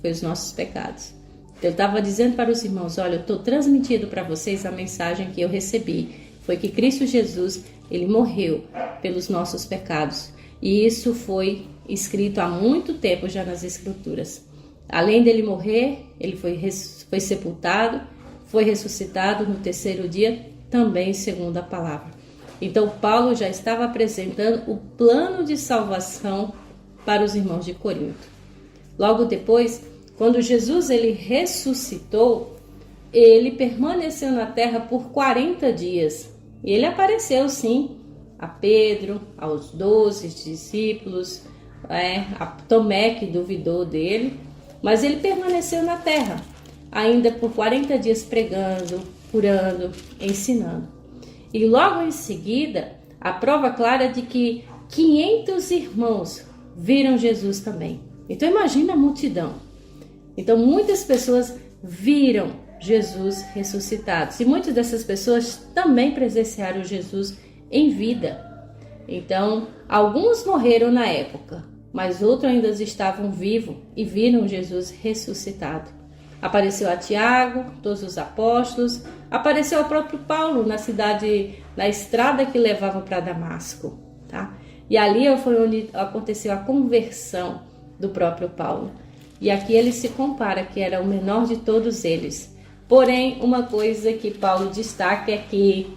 foi os nossos pecados. Então, eu estava dizendo para os irmãos, olha, eu estou transmitindo para vocês a mensagem que eu recebi. Foi que Cristo Jesus, ele morreu pelos nossos pecados. E isso foi escrito há muito tempo já nas Escrituras. Além dele morrer, ele foi sepultado, foi ressuscitado no terceiro dia, também segundo a palavra. Então, Paulo já estava apresentando o plano de salvação para os irmãos de Corinto. Logo depois, quando Jesus ele ressuscitou, ele permaneceu na terra por 40 dias. E ele apareceu, sim, a Pedro, aos 12 discípulos, a Tomé, que duvidou dele, mas ele permaneceu na terra, ainda por 40 dias pregando, curando, ensinando. E logo em seguida, a prova clara de que 500 irmãos viram Jesus também. Então imagina a multidão. Então muitas pessoas viram Jesus ressuscitado. E muitas dessas pessoas também presenciaram Jesus em vida. Então, alguns morreram na época, mas outros ainda estavam vivos e viram Jesus ressuscitado. Apareceu a Tiago, todos os apóstolos, apareceu ao próprio Paulo na estrada que levava para Damasco, tá? E ali foi onde aconteceu a conversão do próprio Paulo. E aqui ele se compara, que era o menor de todos eles. Porém, uma coisa que Paulo destaca é que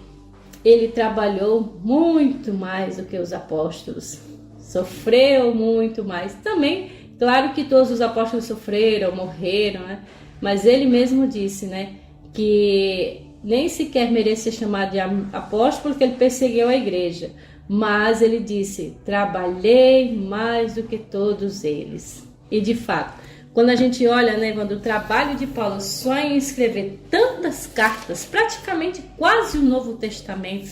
ele trabalhou muito mais do que os apóstolos. Sofreu muito mais. Também, claro que todos os apóstolos sofreram, morreram, né? Mas ele mesmo disse, né, que nem sequer merecia ser chamado de apóstolo porque ele perseguiu a igreja. Mas ele disse, trabalhei mais do que todos eles. E de fato, quando a gente olha, né, quando o trabalho de Paulo só em escrever tantas cartas, praticamente quase o Novo Testamento,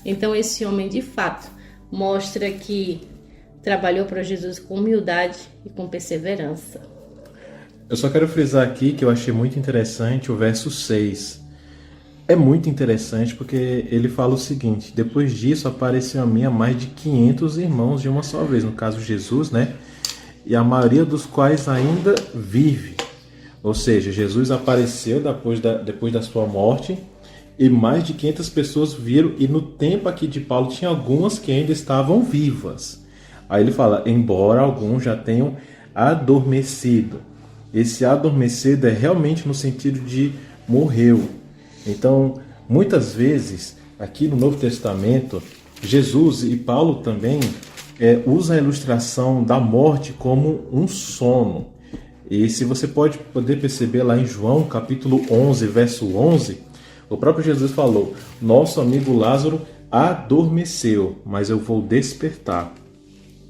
então esse homem de fato mostra que trabalhou para Jesus com humildade e com perseverança. Eu só quero frisar aqui que eu achei muito interessante o verso 6. É muito interessante porque ele fala o seguinte, depois disso apareceu a mim a mais de 500 irmãos de uma só vez, no caso Jesus, né? E a maioria dos quais ainda vive. Ou seja, Jesus apareceu depois da sua morte e mais de 500 pessoas viram, e no tempo aqui de Paulo tinha algumas que ainda estavam vivas. Aí ele fala, embora alguns já tenham adormecido. Esse adormecido é realmente no sentido de morreu. Então, muitas vezes, aqui no Novo Testamento, Jesus e Paulo também usa a ilustração da morte como um sono. E se você poder perceber lá em João, capítulo 11, verso 11, o próprio Jesus falou, nosso amigo Lázaro adormeceu, mas eu vou despertar.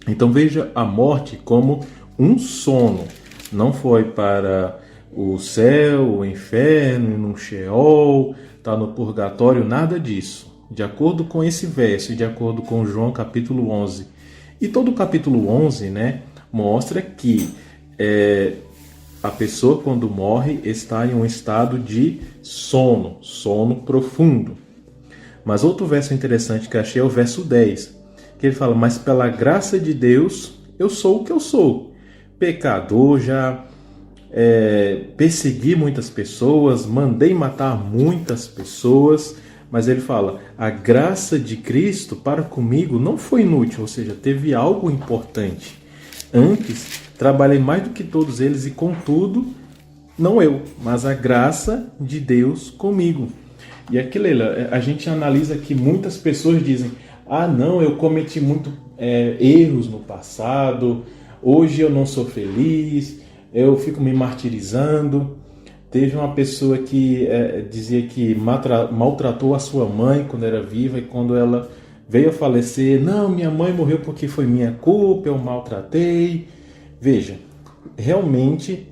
Então veja a morte como um sono. Não foi para o céu, o inferno, no Sheol, tá no purgatório, nada disso. De acordo com esse verso e de acordo com João capítulo 11. E todo o capítulo 11, né, mostra que a pessoa quando morre está em um estado de sono, sono profundo. Mas outro verso interessante que achei é o verso 10, que ele fala, mas pela graça de Deus eu sou o que eu sou. Pecador, já persegui muitas pessoas, mandei matar muitas pessoas, mas ele fala, a graça de Cristo para comigo não foi inútil, ou seja, teve algo importante. Antes, trabalhei mais do que todos eles e, contudo, não eu, mas a graça de Deus comigo. E aqui, Leila, a gente analisa que muitas pessoas dizem: ah, não, eu cometi muito erros no passado, hoje eu não sou feliz, eu fico me martirizando. Teve uma pessoa que dizia que maltratou a sua mãe quando era viva, e quando ela veio a falecer: não, minha mãe morreu porque foi minha culpa, eu maltratei. Veja, realmente,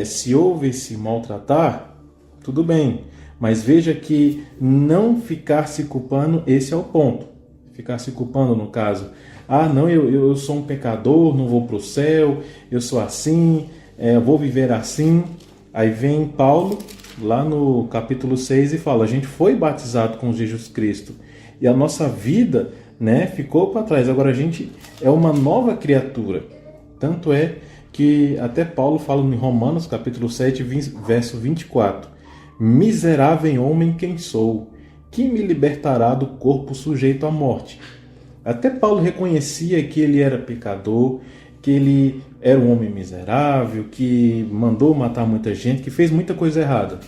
se houve esse maltratar, tudo bem, mas veja que não ficar se culpando, esse é o ponto. Ficar se culpando, no caso: ah, não, eu sou um pecador, não vou para o céu, eu sou assim, vou viver assim. Aí vem Paulo, lá no capítulo 6, e fala: a gente foi batizado com Jesus Cristo e a nossa vida, ficou para trás. Agora a gente é uma nova criatura. Tanto é que até Paulo fala em Romanos, capítulo 7, verso 24: miserável homem quem sou, que me libertará do corpo sujeito à morte. Até Paulo reconhecia que ele era pecador, que ele era um homem miserável, que mandou matar muita gente, que fez muita coisa errada.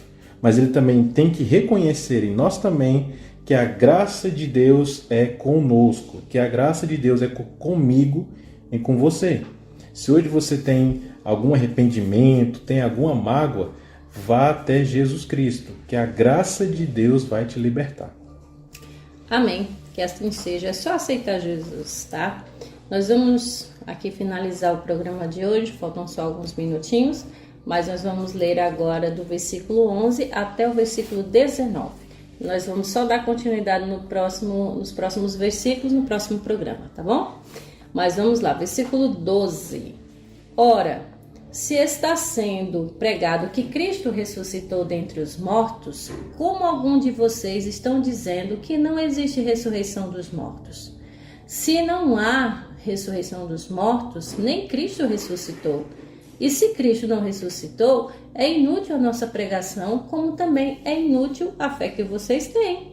Mas ele também tem que reconhecer em nós também que a graça de Deus é conosco, que a graça de Deus é comigo e com você. Se hoje você tem algum arrependimento, tem alguma mágoa, vá até Jesus Cristo, que a graça de Deus vai te libertar. Amém. Que assim seja. É só aceitar Jesus, tá? Nós vamos aqui finalizar o programa de hoje, faltam só alguns minutinhos, mas nós vamos ler agora do versículo 11 até o versículo 19. Nós vamos só dar continuidade nos próximos versículos, no próximo programa, tá bom? Mas vamos lá, versículo 12. Ora, se está sendo pregado que Cristo ressuscitou dentre os mortos, como algum de vocês estão dizendo que não existe ressurreição dos mortos? Se não há ressurreição dos mortos, nem Cristo ressuscitou. E se Cristo não ressuscitou, é inútil a nossa pregação, como também é inútil a fé que vocês têm.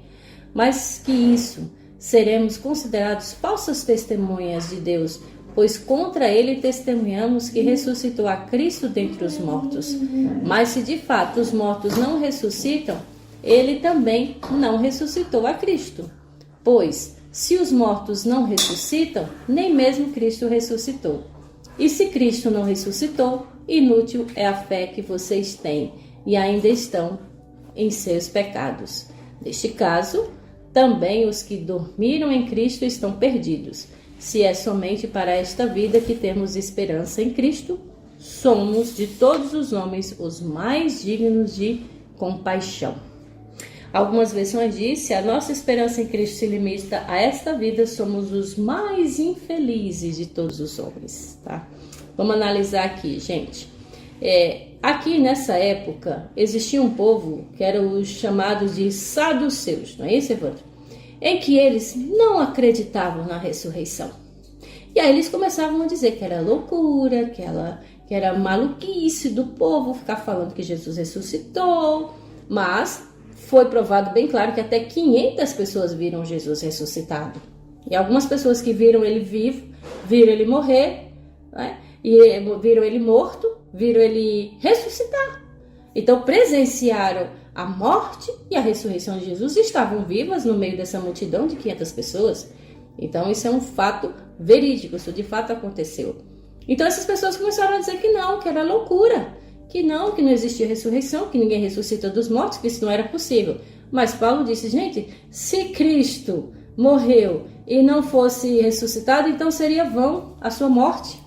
Mas que isso, seremos considerados falsas testemunhas de Deus, pois contra ele testemunhamos que ressuscitou a Cristo dentre os mortos. Mas se de fato os mortos não ressuscitam, ele também não ressuscitou a Cristo. Pois, se os mortos não ressuscitam, nem mesmo Cristo ressuscitou. E se Cristo não ressuscitou, inútil é a fé que vocês têm e ainda estão em seus pecados. Neste caso, também os que dormiram em Cristo estão perdidos. Se é somente para esta vida que temos esperança em Cristo, somos de todos os homens os mais dignos de compaixão. Algumas versões dizem: se a nossa esperança em Cristo se limita a esta vida, somos os mais infelizes de todos os homens, tá? Vamos analisar aqui, gente. Aqui nessa época existia um povo que eram os chamados de saduceus, não é isso, Evandro? Em que eles não acreditavam na ressurreição. E aí eles começavam a dizer que era loucura, que era maluquice do povo ficar falando que Jesus ressuscitou, mas foi provado bem claro que até 500 pessoas viram Jesus ressuscitado. E algumas pessoas que viram ele vivo, viram ele morrer, né? E viram ele morto, viram ele ressuscitar. Então presenciaram a morte e a ressurreição de Jesus e estavam vivas no meio dessa multidão de 500 pessoas. Então isso é um fato verídico, isso de fato aconteceu. Então essas pessoas começaram a dizer que não, que era loucura, que não existia ressurreição, que ninguém ressuscita dos mortos, que isso não era possível. Mas Paulo disse: gente, se Cristo morreu e não fosse ressuscitado, então seria vão a sua morte.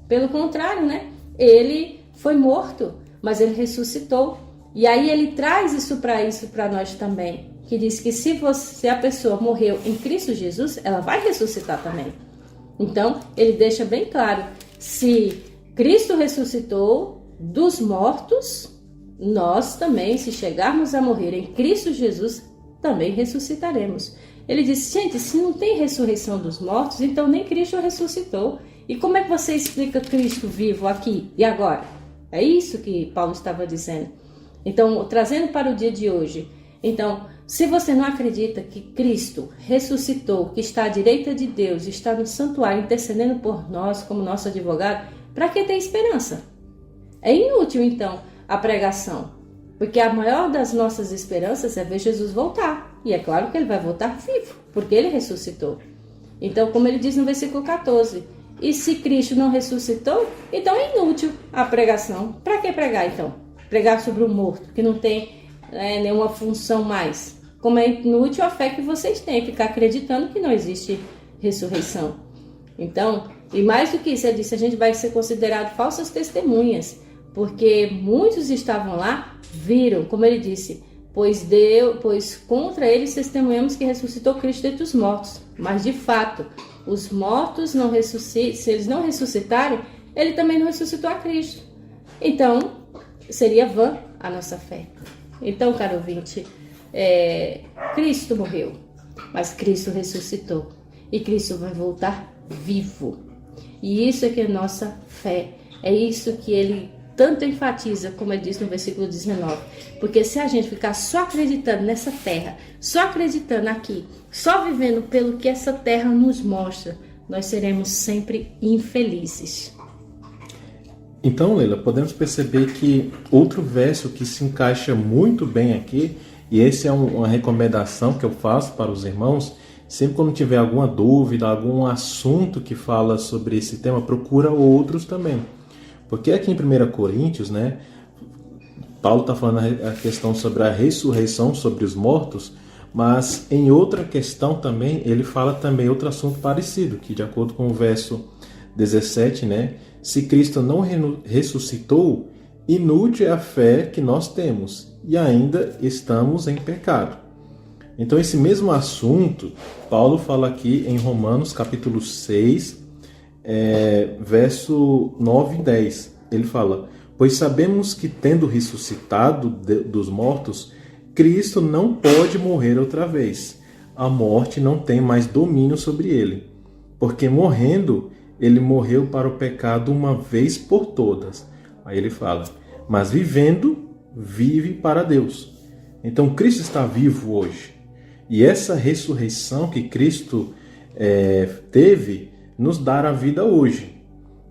Pelo contrário, né? Ele foi morto, mas ele ressuscitou. E aí ele traz isso para nós também, que diz que se a pessoa morreu em Cristo Jesus, ela vai ressuscitar também. Então, ele deixa bem claro: se Cristo ressuscitou dos mortos, nós também, se chegarmos a morrer em Cristo Jesus, também ressuscitaremos. Ele disse: gente, se não tem ressurreição dos mortos, então nem Cristo ressuscitou. E como é que você explica Cristo vivo aqui e agora? É isso que Paulo estava dizendo. Então, trazendo para o dia de hoje, então, se você não acredita que Cristo ressuscitou, que está à direita de Deus, está no santuário intercedendo por nós como nosso advogado, Para que ter esperança? É inútil, então, a pregação, porque a maior das nossas esperanças é ver Jesus voltar. E é claro que ele vai voltar vivo, porque ele ressuscitou. Então, como ele diz no versículo 14, e se Cristo não ressuscitou, então é inútil a pregação. Para que pregar, então? Pregar sobre o morto, que não tem nenhuma função mais. Como é inútil a fé que vocês têm, ficar acreditando que não existe ressurreição. Então, e mais do que isso, ele disse, a gente vai ser considerado falsas testemunhas, porque muitos estavam lá, viram, como ele disse, pois contra eles testemunhamos que ressuscitou Cristo dentre os mortos. Mas de fato, os mortos não ressuscitam, se eles não ressuscitarem, ele também não ressuscitou a Cristo. Então, seria vã a nossa fé. Então, caro ouvinte, Cristo morreu, mas Cristo ressuscitou. E Cristo vai voltar vivo. E isso é que é nossa fé. É isso que ele tanto enfatiza, como ele diz no versículo 19. Porque se a gente ficar só acreditando nessa terra, só acreditando aqui, só vivendo pelo que essa terra nos mostra, nós seremos sempre infelizes. Então, Leila, podemos perceber que outro verso que se encaixa muito bem aqui, e essa é uma recomendação que eu faço para os irmãos, sempre quando tiver alguma dúvida, algum assunto que fala sobre esse tema, procura outros também. Porque aqui em 1 Coríntios, né, Paulo está falando a questão sobre a ressurreição, sobre os mortos, mas em outra questão também, ele fala também outro assunto parecido, que de acordo com o verso 17, né, se Cristo não ressuscitou, inútil é a fé que nós temos e ainda estamos em pecado. Então esse mesmo assunto, Paulo fala aqui em Romanos capítulo 6, verso 9 e 10. Ele fala, pois sabemos que tendo ressuscitado dos mortos, Cristo não pode morrer outra vez. A morte não tem mais domínio sobre ele, porque morrendo, ele morreu para o pecado uma vez por todas. Aí ele fala, mas vivendo, vive para Deus. Então Cristo está vivo hoje. E essa ressurreição que Cristo teve, nos dá a vida hoje.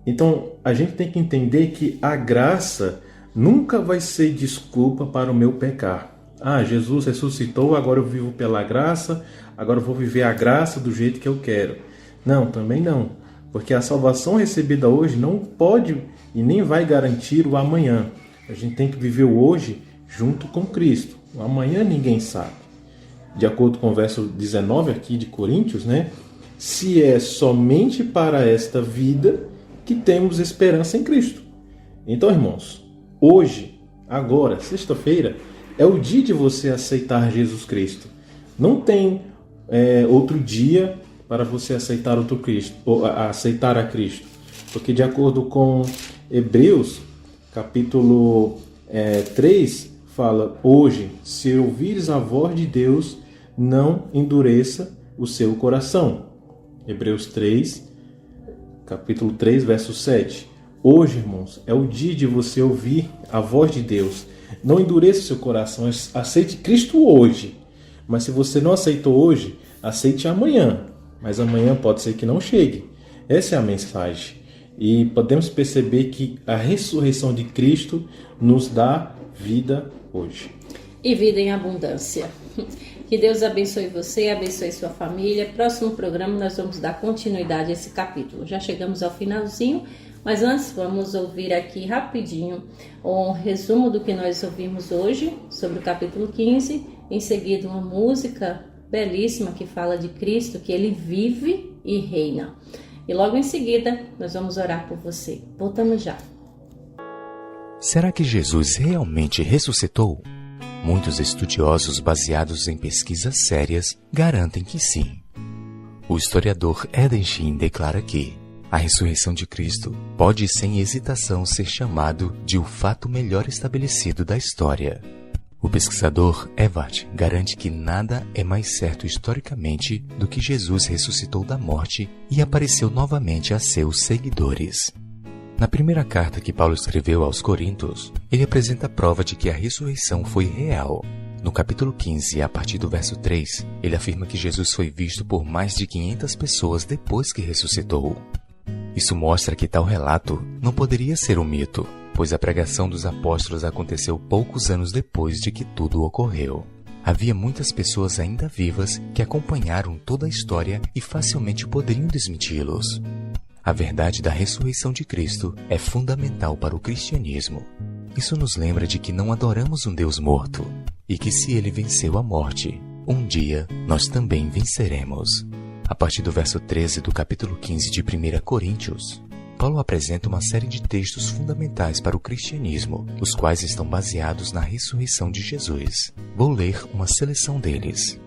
Então a gente tem que entender que a graça nunca vai ser desculpa para o meu pecar. Ah, Jesus ressuscitou, agora eu vivo pela graça, agora eu vou viver a graça do jeito que eu quero. Não, também não. Porque a salvação recebida hoje não pode e nem vai garantir o amanhã. A gente tem que viver o hoje junto com Cristo. O amanhã ninguém sabe. De acordo com o verso 19 aqui de Coríntios, né? Se é somente para esta vida que temos esperança em Cristo. Então, irmãos, hoje, agora, sexta-feira, é o dia de você aceitar Jesus Cristo. Não tem outro dia para você aceitar outro Cristo, ou aceitar a Cristo. Porque de acordo com Hebreus, capítulo 3, fala, hoje, se ouvires a voz de Deus, não endureça o seu coração. Hebreus 3, capítulo 3, verso 7. Hoje, irmãos, é o dia de você ouvir a voz de Deus. Não endureça o seu coração, aceite Cristo hoje. Mas se você não aceitou hoje, aceite amanhã. Mas amanhã pode ser que não chegue. Essa é a mensagem. E podemos perceber que a ressurreição de Cristo nos dá vida hoje. E vida em abundância. Que Deus abençoe você, abençoe sua família. Próximo programa nós vamos dar continuidade a esse capítulo. Já chegamos ao finalzinho, mas antes vamos ouvir aqui rapidinho um resumo do que nós ouvimos hoje sobre o capítulo 15. Em seguida, uma música belíssima que fala de Cristo, que ele vive e reina. E logo em seguida, nós vamos orar por você. Voltamos já. Será que Jesus realmente ressuscitou? Muitos estudiosos baseados em pesquisas sérias garantem que sim. O historiador Eden Shin declara que a ressurreição de Cristo pode sem hesitação ser chamado de o fato melhor estabelecido da história. O pesquisador Evart garante que nada é mais certo historicamente do que Jesus ressuscitou da morte e apareceu novamente a seus seguidores. Na primeira carta que Paulo escreveu aos Coríntios, ele apresenta a prova de que a ressurreição foi real. No capítulo 15, a partir do verso 3, ele afirma que Jesus foi visto por mais de 500 pessoas depois que ressuscitou. Isso mostra que tal relato não poderia ser um mito, pois a pregação dos apóstolos aconteceu poucos anos depois de que tudo ocorreu. Havia muitas pessoas ainda vivas que acompanharam toda a história e facilmente poderiam desmenti-los. A verdade da ressurreição de Cristo é fundamental para o cristianismo. Isso nos lembra de que não adoramos um Deus morto, e que se ele venceu a morte, um dia nós também venceremos. A partir do verso 13 do capítulo 15 de 1 Coríntios, Paulo apresenta uma série de textos fundamentais para o cristianismo, os quais estão baseados na ressurreição de Jesus. Vou ler uma seleção deles.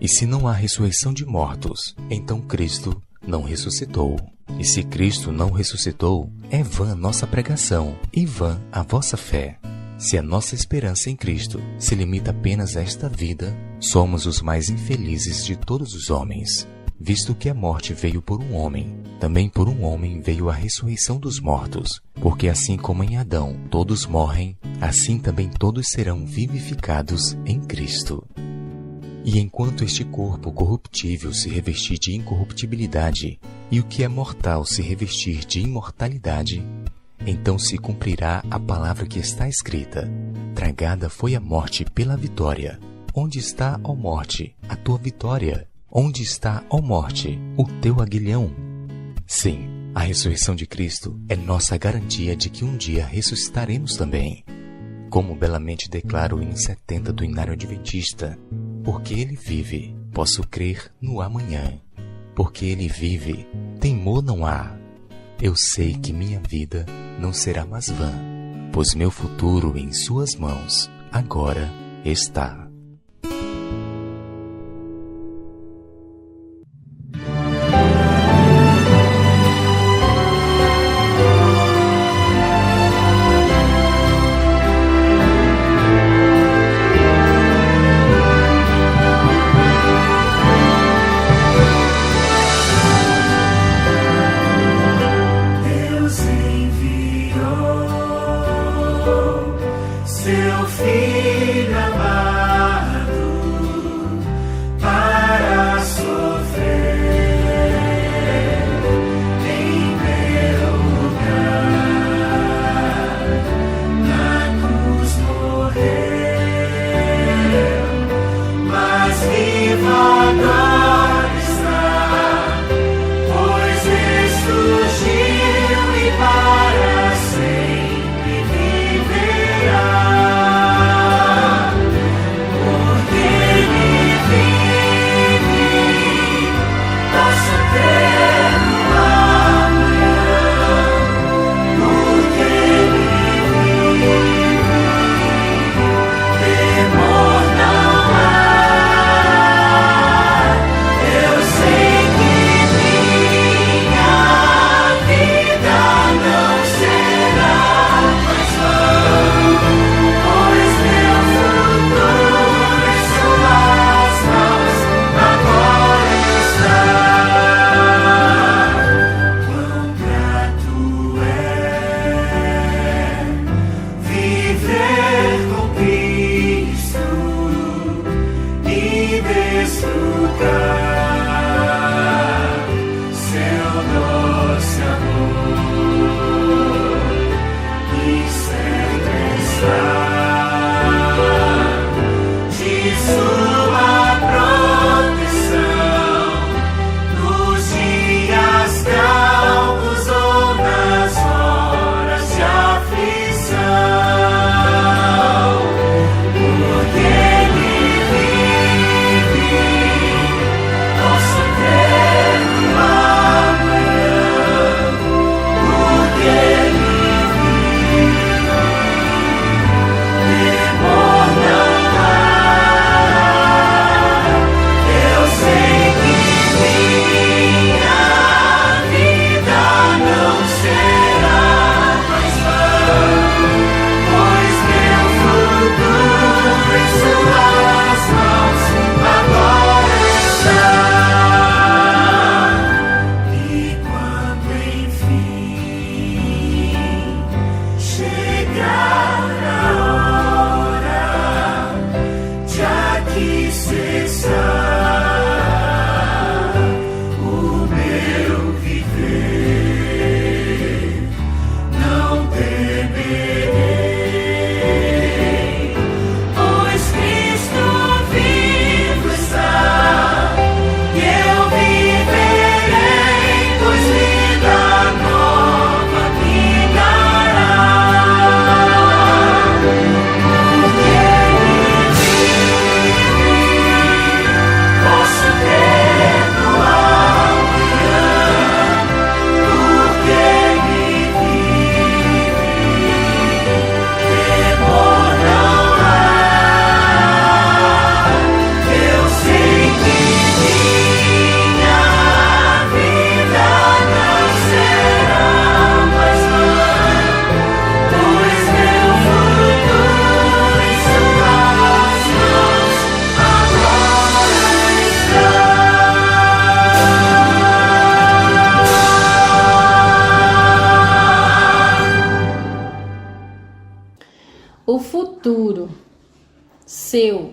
E se não há ressurreição de mortos, então Cristo não ressuscitou. E se Cristo não ressuscitou, é vã nossa pregação e vã a vossa fé. Se a nossa esperança em Cristo se limita apenas a esta vida, somos os mais infelizes de todos os homens. Visto que a morte veio por um homem, também por um homem veio a ressurreição dos mortos, porque assim como em Adão todos morrem, assim também todos serão vivificados em Cristo. E enquanto este corpo corruptível se revestir de incorruptibilidade, e o que é mortal se revestir de imortalidade, então se cumprirá a palavra que está escrita: tragada foi a morte pela vitória. Onde está, ó morte, a tua vitória? Onde está, ó morte, o teu aguilhão? Sim, a ressurreição de Cristo é nossa garantia de que um dia ressuscitaremos também. Como belamente declara o hino 70 do Hinário Adventista: porque ele vive, posso crer no amanhã. Porque ele vive, temor não há. Eu sei que minha vida não será mais vã, pois meu futuro em suas mãos agora está. Seu filho amado para sofrer em meu lugar, na cruz morreu, mas vivo agora está, pois ressurgiu e para sempre viverá.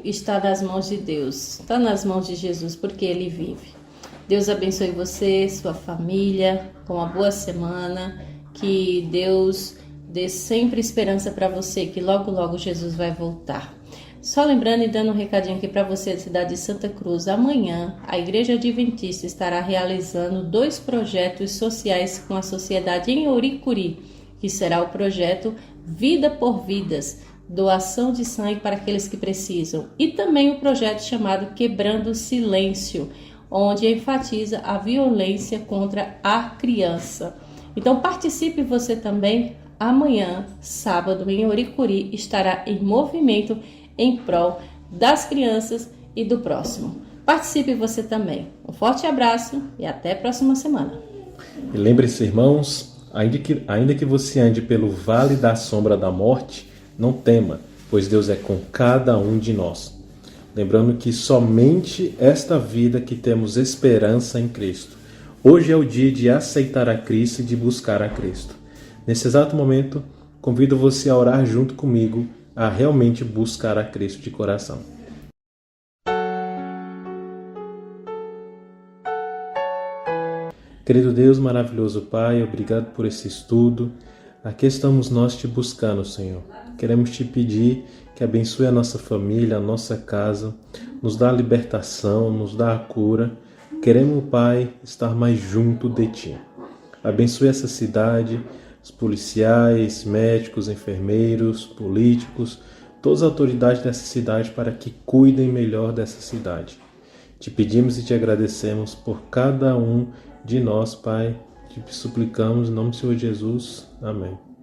está nas mãos de Deus, está nas mãos de Jesus, porque Ele vive. Deus abençoe você, sua família, com uma boa semana, que Deus dê sempre esperança para você, que logo, logo Jesus vai voltar. Só lembrando e dando um recadinho aqui para você da cidade de Santa Cruz, amanhã a Igreja Adventista estará realizando 2 projetos sociais com a sociedade em Oricuri, que será o projeto Vida por Vidas, doação de sangue para aqueles que precisam, e também o projeto chamado Quebrando o Silêncio, onde enfatiza a violência contra a criança. Então participe você também. Amanhã, sábado, em Oricuri, estará em movimento em prol das crianças e do próximo. Participe você também. Um forte abraço e até a próxima semana. E lembre-se, irmãos, ainda que você ande pelo vale da sombra da morte, não tema, pois Deus é com cada um de nós. Lembrando que somente esta vida que temos esperança em Cristo. Hoje é o dia de aceitar a Cristo e de buscar a Cristo. Nesse exato momento, convido você a orar junto comigo, a realmente buscar a Cristo de coração. Querido Deus, maravilhoso Pai, obrigado por esse estudo. Aqui estamos nós te buscando, Senhor. Queremos te pedir que abençoe a nossa família, a nossa casa, nos dá a libertação, nos dá a cura. Queremos, Pai, estar mais junto de Ti. Abençoe essa cidade, os policiais, médicos, enfermeiros, políticos, todas as autoridades dessa cidade para que cuidem melhor dessa cidade. Te pedimos e te agradecemos por cada um de nós, Pai. Te suplicamos em nome do Senhor Jesus. Amém.